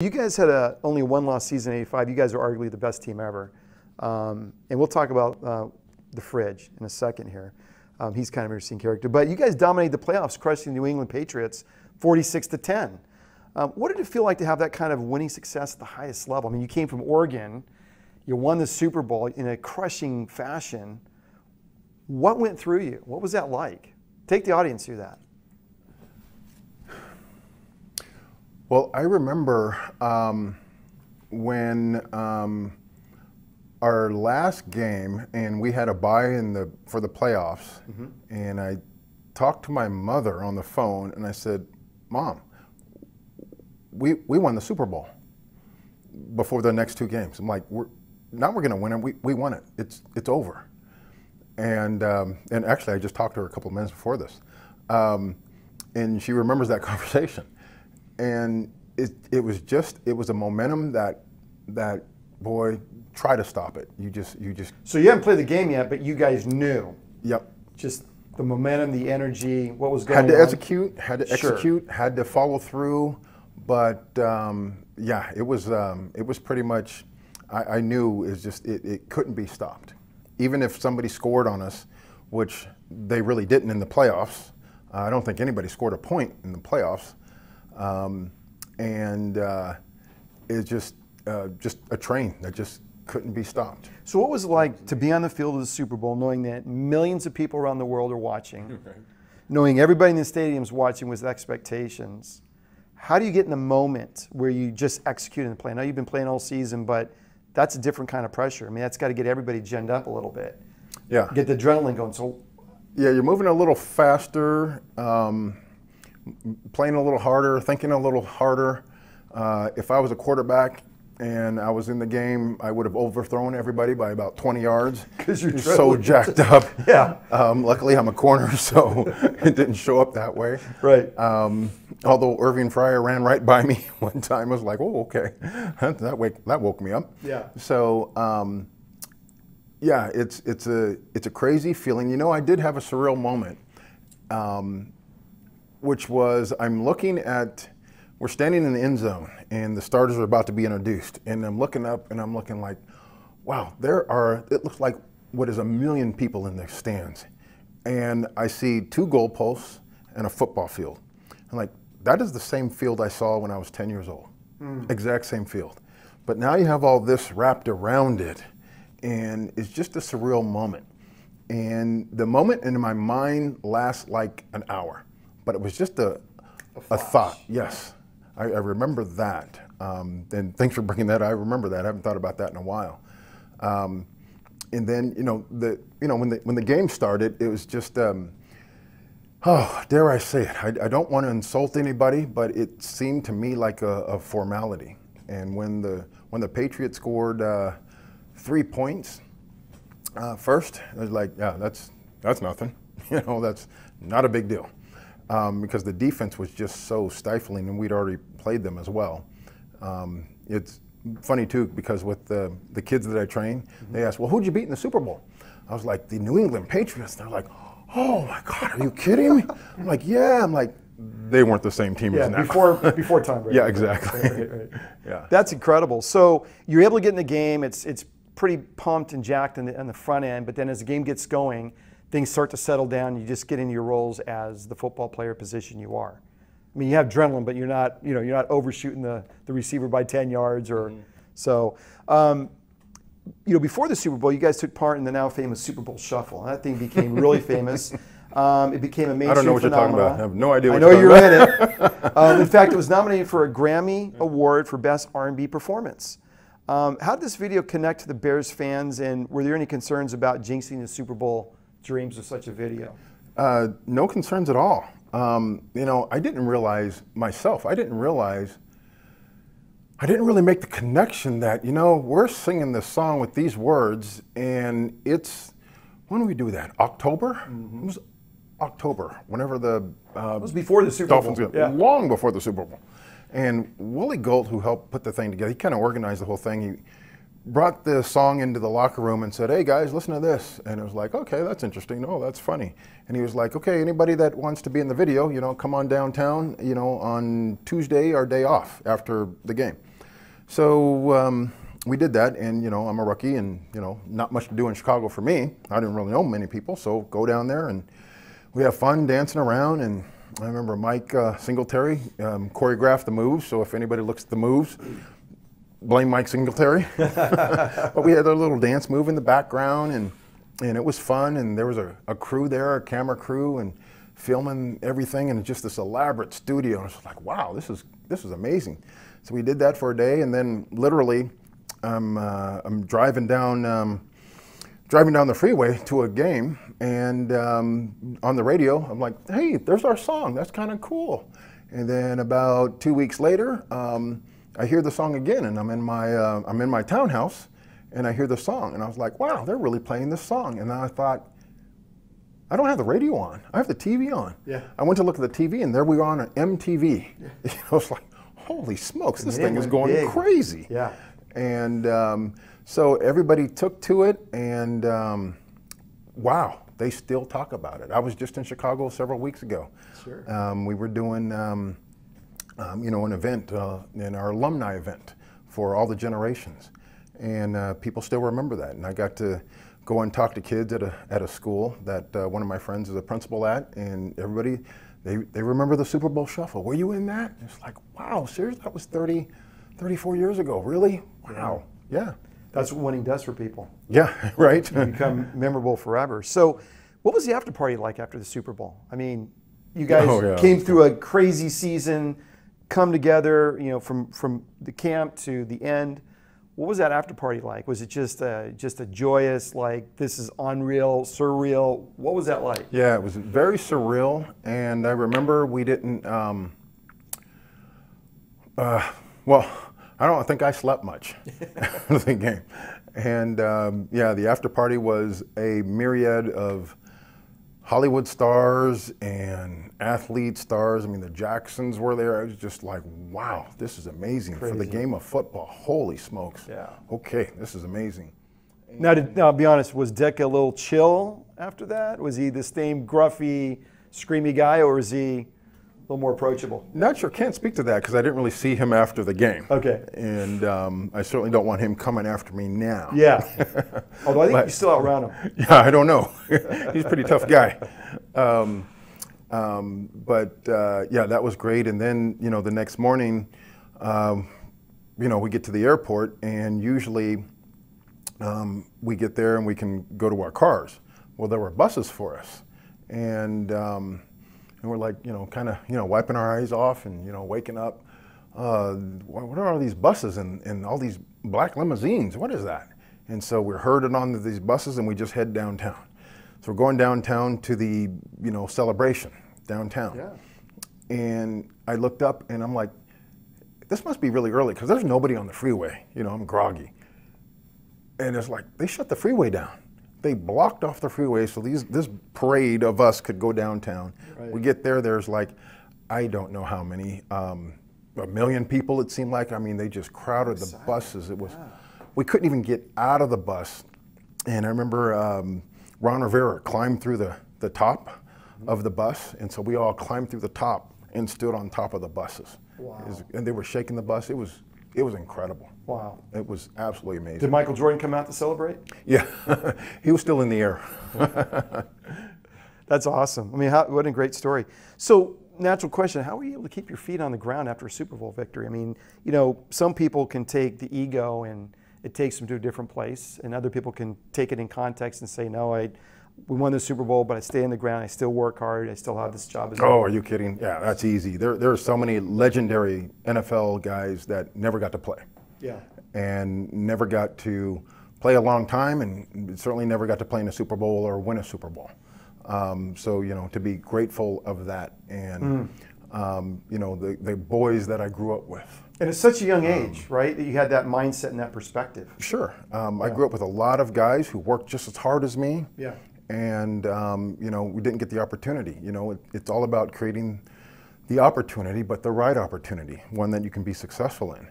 You guys had only one loss season in '85. You guys are arguably the best team ever. And we'll talk about the Fridge in a second here. He's kind of an interesting character. But you guys dominated the playoffs, crushing the New England Patriots 46-10. What did it feel like to have that kind of winning success at the highest level? I mean, you came from Oregon. You won the Super Bowl in a crushing fashion. What went through you? What was that like? Take the audience through that. Well, I remember when our last game, and we had a bye for the playoffs, and I talked to my mother on the phone, and I said, "Mom, we won the Super Bowl before the next two games." I'm like, now we're going to win it. We won it. It's over." And actually, I just talked to her a couple of minutes before this, and she remembers that conversation. And it was a momentum that boy, try to stop it. You just. So you haven't played the game yet, but you guys knew. Yep. Just the momentum, the energy, what was going on. Had to execute, had to follow through, but yeah, it was pretty much. I knew it couldn't be stopped, even if somebody scored on us, which they really didn't in the playoffs. I don't think anybody scored a point in the playoffs. It's just a train that just couldn't be stopped. So what was it like to be on the field of the Super Bowl, knowing that millions of people around the world are watching, knowing everybody in the stadium's watching with expectations? How do you get in the moment where you just execute in the play? I know you've been playing all season, but that's a different kind of pressure. I mean, that's got to get everybody ginned up a little bit. Yeah. Get the adrenaline going. So. Yeah, you're moving a little faster. Playing a little harder, thinking a little harder. If I was a quarterback and I was in the game, I would have overthrown everybody by about 20 yards. Because you're so jacked up. Yeah. Luckily, I'm a corner, so it didn't show up that way. Right. Although Irving Fryer ran right by me one time, I was like, "Oh, okay." That woke me up. Yeah. So, yeah, it's a crazy feeling. You know, I did have a surreal moment. Which was, we're standing in the end zone and the starters are about to be introduced, and I'm looking up and I'm looking like, wow, it looks like what is 1 million people in the stands. And I see 2 goalposts and a football field. I'm like, that is the same field I saw when I was 10 years old. Exact same field. But now you have all this wrapped around it, and it's just a surreal moment. And the moment in my mind lasts like an hour. But it was just a thought, yes. I remember that. And thanks for bringing that. I remember that. I haven't thought about that in a while. And then, when the game started, it was just, oh, dare I say it? I don't want to insult anybody, but it seemed to me like a formality. And when the Patriots scored 3 points first, it was like, yeah, that's nothing. That's not a big deal. Because the defense was just so stifling, and we'd already played them as well. It's funny too, because with the kids that I train, they ask, "Well, who'd you beat in the Super Bowl?" I was like, "The New England Patriots." They're like, "Oh my God, are you kidding me?" I'm like, "Yeah." I'm like, they weren't the same team as now. before time, right? Yeah, exactly. Right. Yeah. That's incredible. So you're able to get in the game. It's pretty pumped and jacked on the front end, but then as the game gets going, things start to settle down. You just get into your roles as the football player position you are. I mean, you have adrenaline, but you're not overshooting the receiver by 10 yards or so. Before the Super Bowl, you guys took part in the now famous Super Bowl Shuffle. That thing became really famous. It became a mainstream phenomenon. I don't know what you're talking about. I have no idea what you're talking about. I know you're in it. In fact, it was nominated for a Grammy Award for Best R&B Performance. How did this video connect to the Bears fans, and were there any concerns about jinxing the Super Bowl dreams of such a video? No concerns at all. I didn't realize myself, I didn't really make the connection that, we're singing this song with these words, and when do we do that? October? It was October, whenever the it was before the Super Dolphins, Bowl. Yeah. Long before the Super Bowl. And Willie Gold, who helped put the thing together, he kind of organized the whole thing. He brought the song into the locker room and said, "Hey guys, listen to this." And it was like, "Okay, that's interesting. Oh, that's funny." And he was like, "Okay, anybody that wants to be in the video, come on downtown, on Tuesday, our day off after the game." So we did that, and I'm a rookie, and not much to do in Chicago for me. I didn't really know many people, so go down there and we have fun dancing around. And I remember Mike Singletary choreographed the moves. So if anybody looks at the moves, blame Mike Singletary. But we had a little dance move in the background, and it was fun. And there was a crew there, a camera crew, and filming everything, and just this elaborate studio. And I was like, wow, this is amazing. So we did that for a day, and then literally, I'm driving down the freeway to a game, and on the radio, I'm like, hey, there's our song. That's kind of cool. And then about 2 weeks later, I hear the song again, and I'm in my townhouse, and I hear the song, and I was like, wow, they're really playing this song. And then I thought, I don't have the radio on. I have the TV on. Yeah. I went to look at the TV, and there we were on an MTV. Yeah. I was like, holy smokes, this thing is going big. Crazy. Yeah. And so everybody took to it, and wow, they still talk about it. I was just in Chicago several weeks ago. Sure. We were doing, an event, in our alumni event for all the generations, and people still remember that. And I got to go and talk to kids at a school that one of my friends is a principal at, and everybody, they remember the Super Bowl Shuffle. Were you in that? It's like, wow, seriously, that was 34 years ago, really? Wow, yeah. That's what winning does for people. Yeah, right. You become memorable forever. So what was the after party like after the Super Bowl? I mean, you guys came through a crazy season, come together, from the camp to the end. What was that after party like? Was it just a joyous, like, this is unreal, surreal? What was that like? Yeah, it was very surreal, and I remember we didn't, well, I don't think I slept much the game. And the after party was a myriad of Hollywood stars and athlete stars. I mean, the Jacksons were there. I was just like, wow, this is amazing. Crazy. For the game of football. Holy smokes. Yeah. Okay, this is amazing. Now, I'll be honest, was Dick a little chill after that? Was he the same gruffy, screamy guy, or was he a little more approachable? Not sure. Can't speak to that because I didn't really see him after the game. Okay. And I certainly don't want him coming after me now. Yeah. Although I think you still outrun him. Yeah, I don't know. He's a pretty tough guy. That was great. And then, the next morning, we get to the airport, and usually we get there and we can go to our cars. Well, there were buses for us. And we're like, kind of, wiping our eyes off and, waking up. What are all these buses and all these black limousines? What is that? And so we're herded onto these buses, and we just head downtown. So we're going downtown to the, celebration downtown. Yeah. And I looked up, and I'm like, this must be really early because there's nobody on the freeway. I'm groggy. And it's like, they shut the freeway down. They blocked off the freeway so this parade of us could go downtown. Right. We get there, there's like, I don't know how many, 1 million people it seemed like. I mean, they just crowded the buses. It was, we couldn't even get out of the bus. And I remember Ron Rivera climbed through the top of the bus, and so we all climbed through the top and stood on top of the buses. Wow. And they were shaking the bus. It was incredible. Wow. It was absolutely amazing. Did Michael Jordan come out to celebrate? Yeah, he was still in the air. That's awesome. I mean, what a great story. So, natural question, how were you able to keep your feet on the ground after a Super Bowl victory? I mean, some people can take the ego and it takes them to a different place, and other people can take it in context and say, no, we won the Super Bowl, but I stay on the ground, I still work hard, I still have this job. Oh, are you kidding? Yeah, that's easy. There are so many legendary NFL guys that never got to play. Yeah. And never got to play a long time, and certainly never got to play in a Super Bowl or win a Super Bowl. So, to be grateful of that, and, the boys that I grew up with. And at such a young age, right, that you had that mindset and that perspective. Sure. I grew up with a lot of guys who worked just as hard as me. Yeah. And, we didn't get the opportunity. It's all about creating the opportunity, but the right opportunity, one that you can be successful in.